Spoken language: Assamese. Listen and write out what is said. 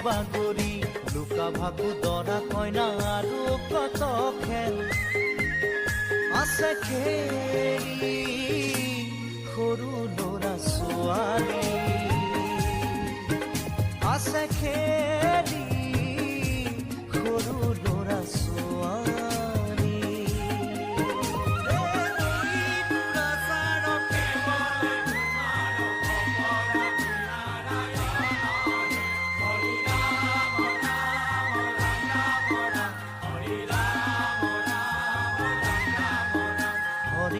বাগৰি লুকা ভাকু দৰা কইনা আৰু কত খেল আছে খেলি সৰু ল'ৰা ছোৱালী আছে খেল